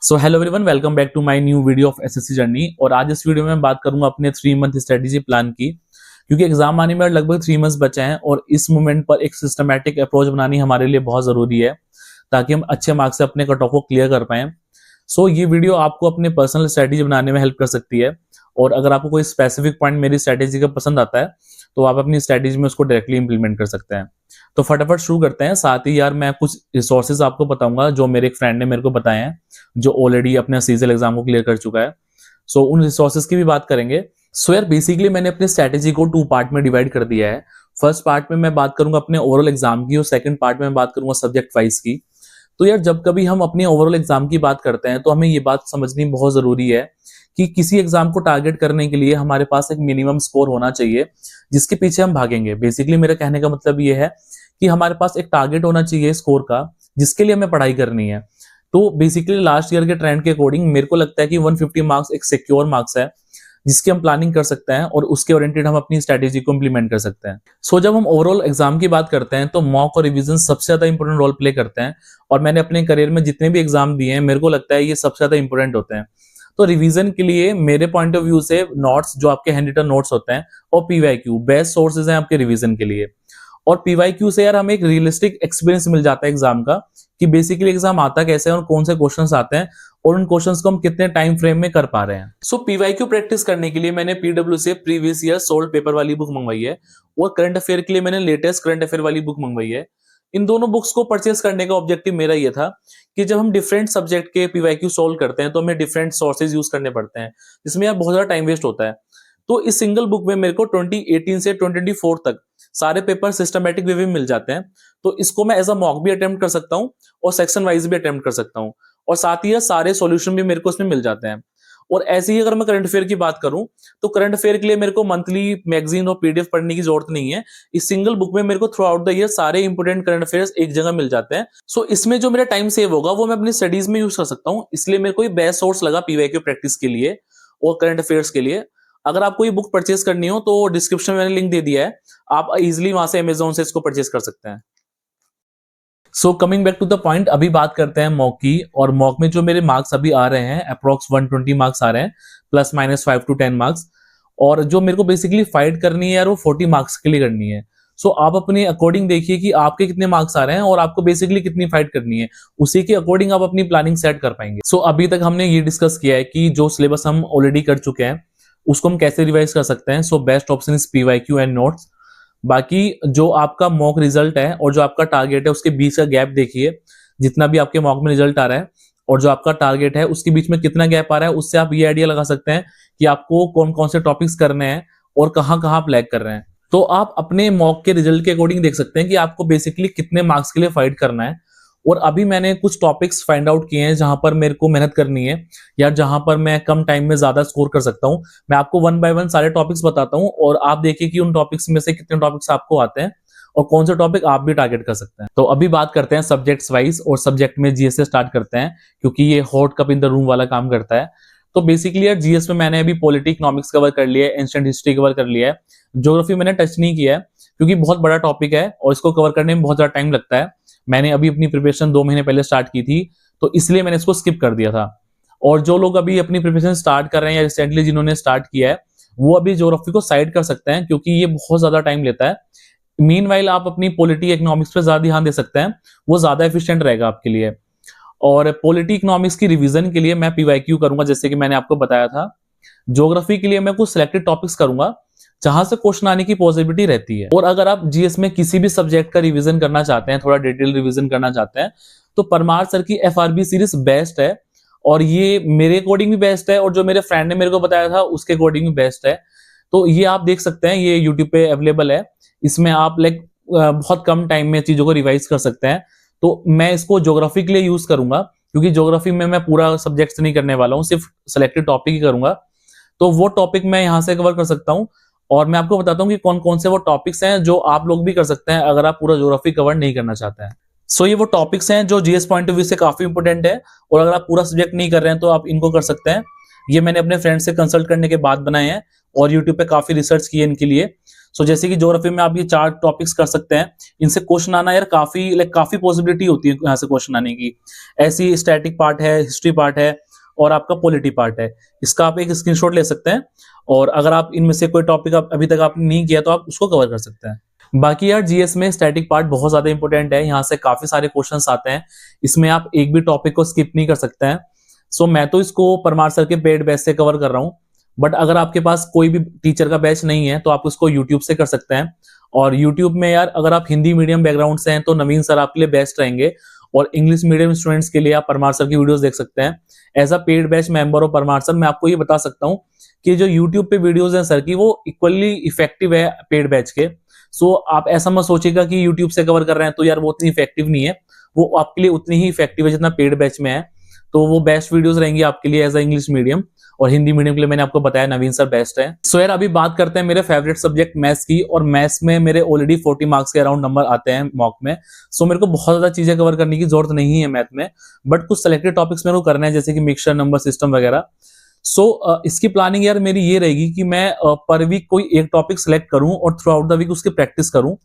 So hello everyone, welcome back to my new video of SSC journey. और आज इस video में मैं बात करूंगा अपने 3 मंथ स्ट्रेटेजी प्लान की, क्योंकि एग्जाम आने में लगभग 3 मंथ्स बचे हैं और इस मोमेंट पर एक सिस्टमैटिक अप्रोच बनानी हमारे लिए बहुत जरूरी है ताकि हम अच्छे मार्क्स से अपने कट ऑफ को क्लियर कर पाएं। सो ये वीडियो आपको अपने पर्सनल स्ट्रेटेजी बनाने में हेल्प कर सकती है। और अगर आपको कोई स्पेसिफिक पॉइंट मेरी स्ट्रेटेजी का पसंद आता है तो आप अपनी स्ट्रेटेजी में उसको डायरेक्टली इंप्लीमेंट कर सकते हैं। तो फटाफट शुरू करते हैं। साथ ही यार मैं कुछ रिसोर्सेज आपको बताऊंगा जो मेरे एक फ्रेंड ने मेरे को बताए हैं, जो ऑलरेडी अपने सीजल एग्जाम को क्लियर कर चुका है। सो उन रिसोर्सेज की भी बात करेंगे। सो यार बेसिकली मैंने अपनी स्ट्रेटेजी को 2 पार्ट में डिवाइड कर दिया है। फर्स्ट पार्ट में मैं बात करूंगा अपने ओवरऑल एग्जाम की और सेकंड पार्ट में मैं बात करूंगा सब्जेक्ट वाइज की। तो यार जब कभी हम अपने ओवरऑल एग्जाम की बात करते हैं तो हमें ये बात समझनी बहुत जरूरी है कि किसी एग्जाम को टारगेट करने के लिए हमारे पास एक मिनिमम स्कोर होना चाहिए जिसके पीछे हम भागेंगे। बेसिकली मेरा कहने का मतलब ये है कि हमारे पास एक टारगेट होना चाहिए स्कोर का जिसके लिए हमें पढ़ाई करनी है। तो बेसिकली लास्ट ईयर के ट्रेंड के अकॉर्डिंग मेरे को लगता है कि 150 मार्क्स एक सिक्योर मार्क्स है जिसकी हम प्लानिंग कर सकते हैं और उसके ओरिएंटेड हम अपनी स्ट्रेटेजी को इंप्लीमेंट कर सकते हैं। सो जब हम ओवरऑल एग्जाम की बात करते हैं तो मॉक और रिवीजन सबसे ज्यादा इंपॉर्टेंट रोल प्ले करते हैं। और मैंने अपने करियर में जितने भी एग्जाम दिए हैं मेरे को लगता है ये सबसे ज्यादा इंपॉर्टेंट होते हैं। तो रिवीजन के लिए मेरे पॉइंट ऑफ व्यू से नोट्स, जो आपके हैंड रिटन नोट्स होते हैं, और पीवाईक्यू बेस्ट सोर्सेज हैं आपके रिवीजन के लिए। और पीवाईक्यू से यार हमें एक रियलिस्टिक एक्सपीरियंस मिल जाता है एग्जाम का कि बेसिकली एग्जाम आता कैसे है और कौन से क्वेश्चंस आते हैं और उन क्वेश्चंस को हम कितने टाइम फ्रेम में कर पा रहे हैं। सो पीवाईक्यू प्रैक्टिस करने के लिए मैंने पीडब्ल्यू से प्रीवियस ईयर सोल्ड पेपर वाली बुक मंगवाई है और करंट अफेयर के लिए मैंने लेटेस्ट करंट अफेयर वाली बुक मंगवाई है। इन दोनों बुक्स को परचेस करने का ऑब्जेक्टिव मेरा ये था कि जब हम डिफरेंट सब्जेक्ट के पीवाईक्यू सोल्व करते हैं तो हमें डिफरेंट सोर्सेज यूज करने पड़ते हैं जिसमें यार बहुत ज्यादा टाइम वेस्ट होता है। तो इस सिंगल बुक में मेरे को 2018 से 2024 तक सारे पेपर सिस्टमेटिक वे में मिल जाते हैं। तो इसको मैं एज अ मॉक भी अटेम्प्ट कर सकता हूँ और सेक्शन वाइज भी अटेम्प्ट कर सकता हूँ और साथ ही सारे सॉल्यूशन भी मेरे को इसमें मिल जाते हैं। और ऐसे ही अगर मैं करंट अफेयर की बात करूं तो करंट अफेयर के लिए मेरे को मंथली मैगजीन और पीडीएफ पढ़ने की जरूरत नहीं है। इस सिंगल बुक में मेरे को थ्रू आउट द ईयर सारे इंपोर्टेंट करंट अफेयर्स एक जगह मिल जाते हैं। सो इसमें जो मेरा टाइम सेव होगा वो मैं अपनी स्टडीज में यूज कर सकता हूँ, इसलिए मेरे को ये बेस्ट सोर्स लगा पीवाईक्यू प्रैक्टिस के लिए और करंट अफेयर्स के लिए। अगर आपको ये बुक परचेस करनी हो तो डिस्क्रिप्शन में मैंने लिंक दे दिया है, आप इजिली वहां से अमेजोन से इसको परचेस कर सकते हैं। So coming back to the point, अभी बात करते हैं मॉक की। और मॉक में जो मेरे मार्क्स अभी आ रहे हैं अप्रोक्स 120 मार्क्स आ रहे हैं, प्लस माइनस 5 to 10 मार्क्स। और जो मेरे को बेसिकली फाइट करनी है यार वो 40 मार्क्स के लिए करनी है। सो आप अपने अकॉर्डिंग देखिए कि आपके कितने मार्क्स आ रहे हैं और आपको बेसिकली कितनी फाइट करनी है, उसी के अकॉर्डिंग आप अपनी प्लानिंग सेट कर पाएंगे। सो अभी तक हमने ये डिस्कस किया है कि जो सिलेबस हम ऑलरेडी कर चुके हैं उसको हम कैसे रिवाइज कर सकते हैं। So best option is PYQ and notes. बाकी जो आपका मॉक रिजल्ट है और जो आपका टारगेट है उसके बीच का गैप देखिए, जितना भी आपके मॉक में रिजल्ट आ रहा है और जो आपका टारगेट है उसके बीच में कितना गैप आ रहा है, उससे आप ये आइडिया लगा सकते हैं कि आपको कौन कौन से टॉपिक्स करने हैं और कहाँ कहाँ आप लैग कर रहे हैं। तो आप अपने मॉक के रिजल्ट के अकॉर्डिंग देख सकते हैं कि आपको बेसिकली कितने मार्क्स के लिए फाइट करना है। और अभी मैंने कुछ टॉपिक्स फाइंड आउट किए हैं जहां पर मेरे को मेहनत करनी है या जहां पर मैं कम टाइम में ज्यादा स्कोर कर सकता हूं। मैं आपको 1 by 1 सारे टॉपिक्स बताता हूं और आप देखिए कि उन टॉपिक्स में से कितने टॉपिक्स आपको आते हैं और कौन से टॉपिक आप भी टारगेट कर सकते हैं। तो अभी बात करते हैं सब्जेक्ट्स वाइज और सब्जेक्ट में जीएस से स्टार्ट करते हैं क्योंकि ये hot cup in the room वाला काम करता है। तो बेसिकली यार जीएस में मैंने अभी पॉलिटी इकोनॉमिक्स कवर कर लिया है, एंशिएंट हिस्ट्री कवर कर लिया है, ज्योग्राफी मैंने टच नहीं किया है क्योंकि बहुत बड़ा टॉपिक है और इसको कवर करने में बहुत ज्यादा टाइम लगता है। मैंने अभी अपनी प्रिपरेशन 2 महीने पहले स्टार्ट की थी तो इसलिए मैंने इसको स्किप कर दिया था। और जो लोग अभी अपनी प्रिपरेशन स्टार्ट कर रहे हैं या रिसेंटली जिन्होंने स्टार्ट किया है वो अभी ज्योग्राफी को साइड कर सकते हैं क्योंकि ये बहुत ज्यादा टाइम लेता है। मीनवाइल आप अपनी पॉलिटी इकोनॉमिक्स पे ज्यादा ध्यान दे सकते हैं, वो ज्यादा एफिशिएंट रहेगा आपके लिए। और पॉलिटी इकोनॉमिक्स की रिवीजन के लिए मैं पीवाईक्यू करूंगा जैसे कि मैंने आपको बताया था। ज्योग्राफी के लिए मैं कुछ सिलेक्टेड टॉपिक्स करूंगा जहां से क्वेश्चन आने की पॉसिबिलिटी रहती है। और अगर आप जीएस में किसी भी सब्जेक्ट का रिवीजन करना चाहते हैं, थोड़ा डिटेल रिवीजन करना चाहते हैं, तो परमार सर की एफआरबी सीरीज बेस्ट है और ये मेरे अकॉर्डिंग भी बेस्ट है और जो मेरे फ्रेंड ने मेरे को बताया था उसके अकॉर्डिंग भी बेस्ट है। तो ये आप देख सकते हैं, ये यूट्यूब पे अवेलेबल है। इसमें आप बहुत कम टाइम में चीजों को रिवाइज कर सकते हैं। तो मैं इसको ज्योग्राफी के लिए यूज करूंगा क्योंकि ज्योग्राफी में मैं पूरा सब्जेक्ट नहीं करने वाला हूँ, सिर्फ सिलेक्टेड टॉपिक ही करूंगा। तो वो टॉपिक मैं यहाँ से कवर कर सकता हूँ और मैं आपको बताता हूँ कि कौन कौन से वो टॉपिक्स हैं जो आप लोग भी कर सकते हैं अगर आप पूरा ज्योग्राफी कवर नहीं करना चाहते हैं। सो ये वो टॉपिक्स हैं जो जीएस पॉइंट ऑफ व्यू से काफी इंपॉर्टेंट है, और अगर आप पूरा सब्जेक्ट नहीं कर रहे हैं तो आप इनको कर सकते हैं। ये मैंने अपने फ्रेंड से कंसल्ट करने के बाद बनाए हैं और यूट्यूब पे काफी रिसर्च की है इनके लिए। सो जैसे कि ज्योग्राफी में आप ये 4 टॉपिक्स कर सकते हैं, इनसे क्वेश्चन आना यार काफी पॉसिबिलिटी होती है यहाँ से क्वेश्चन आने की। ऐसी स्टैटिक पार्ट है, हिस्ट्री पार्ट है और आपका पॉलिटी पार्ट है। इसका आप एक स्क्रीनशॉट ले सकते हैं, और अगर आप इनमें से कोई टॉपिक अभी तक आपने नहीं किया तो आप उसको कवर कर सकते हैं। बाकी यार जीएस में स्टैटिक पार्ट बहुत ज्यादा इंपॉर्टेंट है, यहाँ से काफी सारे क्वेश्चंस आते हैं, इसमें आप एक भी टॉपिक को स्किप नहीं कर सकते हैं। सो मैं तो इसको परमार सर के पेड बैच से कवर कर रहा हूँ, बट अगर आपके पास कोई भी टीचर का बैच नहीं है तो आप उसको यूट्यूब से कर सकते हैं। और यूट्यूब में यार अगर आप हिंदी मीडियम बैकग्राउंड से हैं तो नवीन सर आपके लिए बेस्ट रहेंगे, और इंग्लिश मीडियम स्टूडेंट्स के लिए आप परमार सर की वीडियोस देख सकते हैं। As a paid batch member of Parmar sir मैं आपको ये बता सकता हूँ कि जो यूट्यूब पे वीडियोस हैं सर की वो इक्वली इफेक्टिव है पेड बैच के। सो आप ऐसा मत सोचिएगा कि यूट्यूब से कवर कर रहे हैं तो यार वो उतनी इफेक्टिव नहीं है, वो आपके लिए उतनी ही इफेक्टिव है जितना पेड बैच में है। तो वो बेस्ट वीडियोस रहेंगी आपके लिए एज अ इंग्लिश मीडियम, और हिंदी मीडियम के लिए मैंने आपको बताया नवीन सर बेस्ट है। सो यार अभी बात करते हैं मेरे फेवरेट सब्जेक्ट मैथ्स की, और मैथ्स में मेरे ऑलरेडी 40 मार्क्स के अराउंड नंबर आते हैं मॉक में। सो मेरे को बहुत ज्यादा चीजें कवर करने की जरूरत नहीं है मैथ में, बट कुछ सिलेक्टेड टॉपिक्स मेरे को करना है जैसे कि मिक्सचर, नंबर सिस्टम वगैरह। सो इसकी प्लानिंग यार मेरी ये रहेगी कि मैं पर वीक कोई एक टॉपिक सिलेक्ट करूं और थ्रू आउट द वीक उसकी प्रैक्टिस करूं।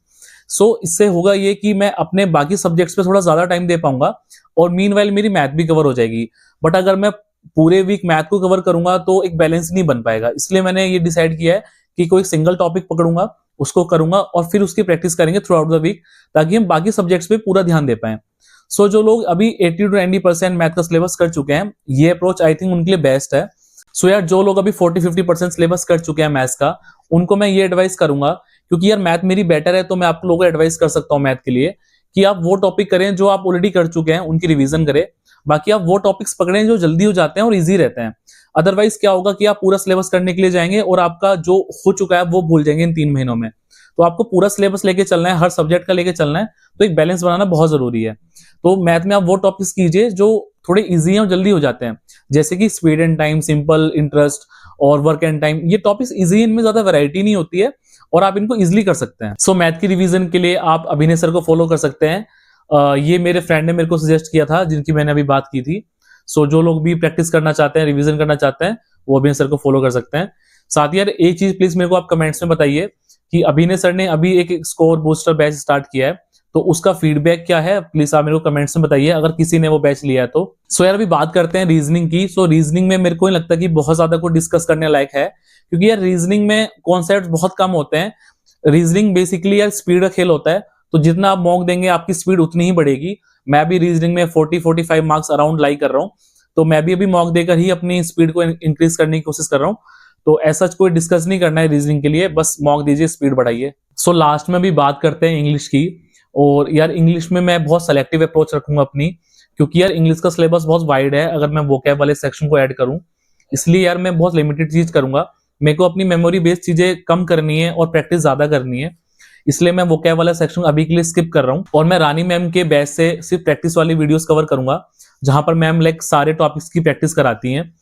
सो इससे होगा ये कि मैं अपने बाकी सब्जेक्ट्स पे थोड़ा ज्यादा टाइम दे पाऊंगा, और मीनवाइल मेरी मैथ भी कवर हो जाएगी। बट अगर मैं पूरे वीक मैथ को कवर करूंगा तो एक बैलेंस नहीं बन पाएगा, इसलिए मैंने ये डिसाइड किया है कि कोई सिंगल टॉपिक पकड़ूंगा, उसको करूंगा और फिर उसकी प्रैक्टिस करेंगे थ्रू आउट द वीक, ताकि हम बाकी सब्जेक्ट्स पे पूरा ध्यान दे पाए। सो जो लोग अभी 80 to 90% मैथ का सिलेबस कर चुके हैं, ये अप्रोच आई थिंक उनके लिए बेस्ट है। सो यार जो लोग अभी 40-50% सिलेबस कर चुके हैं मैथ्स का, उनको मैं ये एडवाइस करूंगा, क्योंकि यार मैथ मेरी बेटर है तो मैं आप लोगों को एडवाइस कर सकता हूँ मैथ के लिए, कि आप वो टॉपिक करें जो आप ऑलरेडी कर चुके हैं, उनकी रिवीजन करें। बाकी आप वो टॉपिक्स पकड़ें जो जल्दी हो जाते हैं और इजी रहते हैं। अदरवाइज क्या होगा कि आप पूरा सिलेबस करने के लिए जाएंगे और आपका जो हो चुका है वो भूल जाएंगे इन 3 महीनों में। तो आपको पूरा सिलेबस लेके चलना है, हर सब्जेक्ट का लेके चलना है, तो एक बैलेंस बनाना बहुत जरूरी है। तो मैथ में आप वो टॉपिक्स कीजिए जो थोड़े इजी हैं और जल्दी हो जाते हैं, जैसे कि speed and time, simple, interest और वर्क एंड टाइम। ये टॉपिक्स इजी हैं, इनमें ज्यादा वैरायटी नहीं होती है और आप इनको इजिली कर सकते हैं। सो मैथ की रिवीजन के लिए आप अभिनय सर को फॉलो कर सकते हैं। ये मेरे फ्रेंड ने मेरे को सजेस्ट किया था, जिनकी मैंने अभी बात की थी। सो जो लोग भी प्रैक्टिस करना चाहते हैं, रिवीजन करना चाहते हैं, वो अभिनय सर को फॉलो कर सकते हैं। साथ ही यार एक चीज प्लीज मेरे को आप कमेंट्स में बताइए कि अभिनय सर ने अभी एक स्कोर बूस्टर बैच स्टार्ट किया है, तो उसका फीडबैक क्या है, प्लीज आप मेरे को कमेंट्स में बताइए अगर किसी ने वो बैच लिया है तो। सो यार अभी बात करते हैं रीजनिंग की। सो रीजनिंग में मेरे को नहीं लगता कि बहुत ज्यादा कुछ डिस्कस करने लायक है, क्योंकि यार रीजनिंग में कॉन्सेप्ट बहुत कम होते हैं। रीजनिंग बेसिकली यार स्पीड का खेल होता है, तो जितना आप मॉक देंगे आपकी स्पीड उतनी ही बढ़ेगी। मैं भी रीजनिंग में 40-45 मार्क्स अराउंड लाई कर रहा हूँ, तो मैं भी अभी मॉक देकर ही अपनी स्पीड को इंक्रीज करने की कोशिश कर रहा हूँ। तो ऐसा कोई डिस्कस नहीं करना है रीजनिंग के लिए, बस मॉक दीजिए, स्पीड बढ़ाइए। सो लास्ट में भी बात करते हैं इंग्लिश की। और यार इंग्लिश में मैं बहुत सेलेक्टिव अप्रोच रखूंगा अपनी, क्योंकि यार इंग्लिश का सिलेबस बहुत वाइड है अगर मैं वोकैब वाले सेक्शन को ऐड करूं, इसलिए यार मैं बहुत लिमिटेड चीज करूंगा। मेरे को अपनी मेमोरी बेस्ड चीजें कम करनी है और प्रैक्टिस ज्यादा करनी है, इसलिए मैं वोकैब वाला सेक्शन अभी के लिए स्किप कर रहा हूँ। और मैं रानी मैम के बैच से सिर्फ प्रैक्टिस वाली वीडियोस कवर करूंगा, जहां पर मैम लाइक सारे टॉपिक्स की प्रैक्टिस कराती हैं।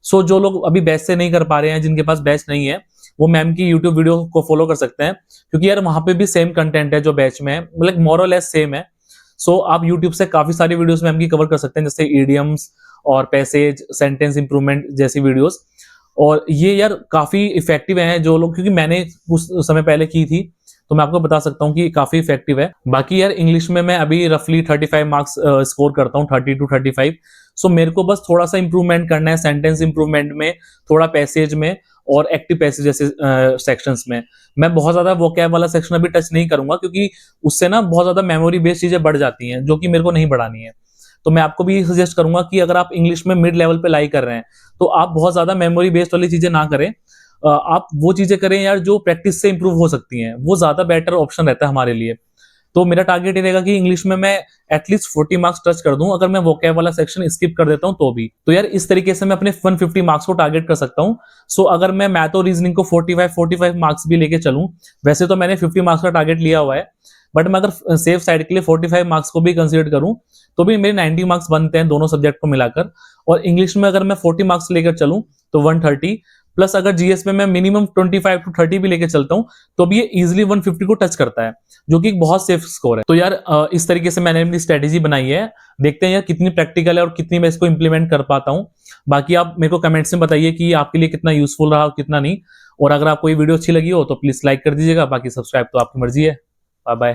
सो जो लोग अभी बैच से नहीं कर पा रहे हैं, जिनके पास बैच नहीं है, वो मैम की यूट्यूब वीडियो को फॉलो कर सकते हैं, क्योंकि यार वहां पे भी सेम कंटेंट है जो बैच में है, मतलब मोर और लेस सेम है। सो आप यूट्यूब से काफी सारी वीडियोस मैम की कवर कर सकते हैं, जैसे इडियम्स और पैसेज, सेंटेंस इंप्रूवमेंट जैसी वीडियोस। और ये यार काफी इफेक्टिव है जो लोग, क्योंकि मैंने कुछ समय पहले की थी, तो मैं आपको बता सकता हूँ कि काफी इफेक्टिव है। बाकी यार इंग्लिश में मैं अभी रफली 35 मार्क्स स्कोर करता हूँ, 30 to 35। सो मेरे को बस थोड़ा सा इंप्रूवमेंट करना है सेंटेंस इंप्रूवमेंट में, थोड़ा पैसेज में और एक्टिव पैसेज जैसे सेक्शंस में। मैं बहुत ज्यादा वोकैब वाला सेक्शन अभी टच नहीं करूंगा, क्योंकि उससे ना बहुत ज्यादा मेमोरी बेस्ड चीजें बढ़ जाती हैं, जो कि मेरे को नहीं बढ़ानी है। तो मैं आपको भी सजेस्ट करूंगा कि अगर आप इंग्लिश में मिड लेवल पे लाई कर रहे हैं, तो आप बहुत ज्यादा मेमोरी बेस्ड वाली चीजें ना करें। आप वो चीजें करें यार जो प्रैक्टिस से इंप्रूव हो सकती हैं, वो ज्यादा बेटर ऑप्शन रहता है हमारे लिए। तो मेरा टारगेट ये रहेगा कि इंग्लिश में मैं एटलीस्ट 40 मार्क्स टच कर दूं, अगर मैं वोकैब वाला सेक्शन स्किप कर देता हूं तो भी। तो यार इस तरीके से मैं अपने 150 मार्क्स को टारगेट कर सकता हूं। सो अगर मैं मैथ और रीजनिंग को 45 मार्क्स भी लेके चलूं, वैसे तो मैंने 50 मार्क्स का टारगेट लिया हुआ है, बट मैं अगर सेफ साइड के लिए 45 मार्क्स को भी कंसीडर करूं, तो भी मेरे 90 मार्क्स बनते हैं दोनों सब्जेक्ट को मिलाकर। और इंग्लिश में अगर मैं 40 मार्क्स लेकर चलूं तो 130, प्लस अगर जीएस में मैं मिनिमम 25 to 30 भी लेके चलता हूँ तो भी ये इजिली 150 को टच करता है, जो कि एक बहुत सेफ स्कोर है। तो यार इस तरीके से मैंने अपनी स्ट्रेटेजी बनाई है। देखते हैं यार कितनी प्रैक्टिकल है और कितनी मैं इसको इंप्लीमेंट कर पाता हूँ। बाकी आप मेरे को कमेंट्स में बताइए कि आपके लिए कितना यूजफुल रहा और कितना नहीं। और अगर आपको ये वीडियो अच्छी लगी हो तो प्लीज लाइक कर दीजिएगा, बाकी सब्सक्राइब तो आपकी मर्जी है। Bye bye.